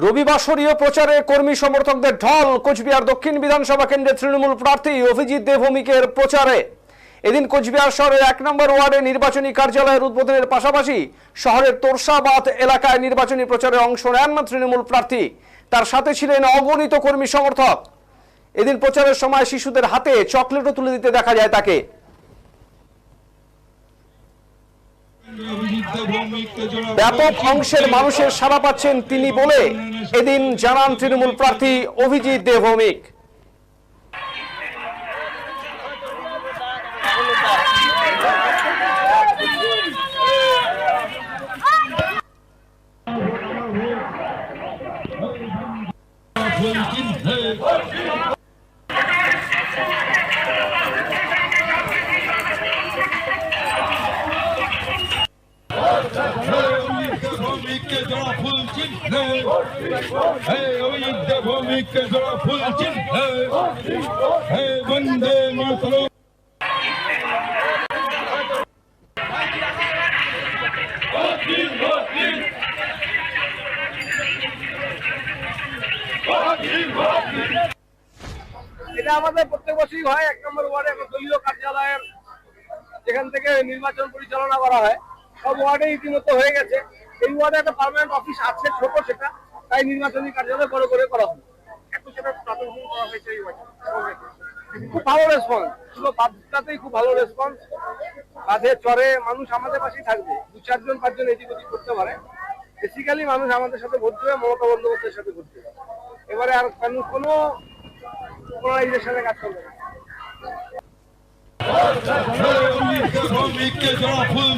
রবিবাসরীয় প্রচারে কর্মী সমর্থকদের ঢল। কোচবিহার দক্ষিণ বিধানসভা কেন্দ্রের তৃণমূল প্রার্থী অভিজিৎ দেবভৌমিকের প্রচারে এদিন কোচবিহার শহরের 1 নম্বর ওয়ার্ডে নির্বাচনী কার্যালয়ের উদ্বোধনের পাশাপাশি শহরের তোরসাবাদ এলাকায় নির্বাচনী প্রচারে অংশ নেন তৃণমূল প্রার্থী। তার সাথে ছিলেন অগণিত কর্মী সমর্থক। এদিন প্রচারের সময় শিশুদের হাতে চকলেটও তুলে দিতে দেখা যায় তাকে। ব্যাপক অংশের মানুষের সাড়া পাচ্ছেন তিনি বলে এদিন জানান তৃণমূল প্রার্থী অভিজিৎ দেবভৌমিক। वंदे मातरम। এটা আমাদের প্রত্যেক বছরই হয়। 1 নম্বর ওয়ার্ডে দলীয় কার্যালয়ের যেখান থেকে নির্বাচন পরিচালনা করা হয় সব ওয়ার্ডে ইতিমধ্যে হয়ে গেছে। এই ওয়ার্ডে একটা পার্মানেন্ট অফিস আছে ছোট, সেটা তাই নির্বাচনী কার্যালয় বড় করে করা হয়। খুব ভালো রেসপন্স, পুরো বাদটাতেই খুব ভালো রেসপন্স। বাদে চরে মানুষ আমাদের পাশেই থাকবে, 2-4 জন 5 জন এদিক ওদিক করতে পারে। বেসিক্যালি মানুষ আমাদের সাথে ভোট দেবে, মমতা বন্দ্যোপাধ্যায়ের সাথে ভোট দেবে। এবারে আর কোনো পোলারাইজেশনে কাজ করবে না।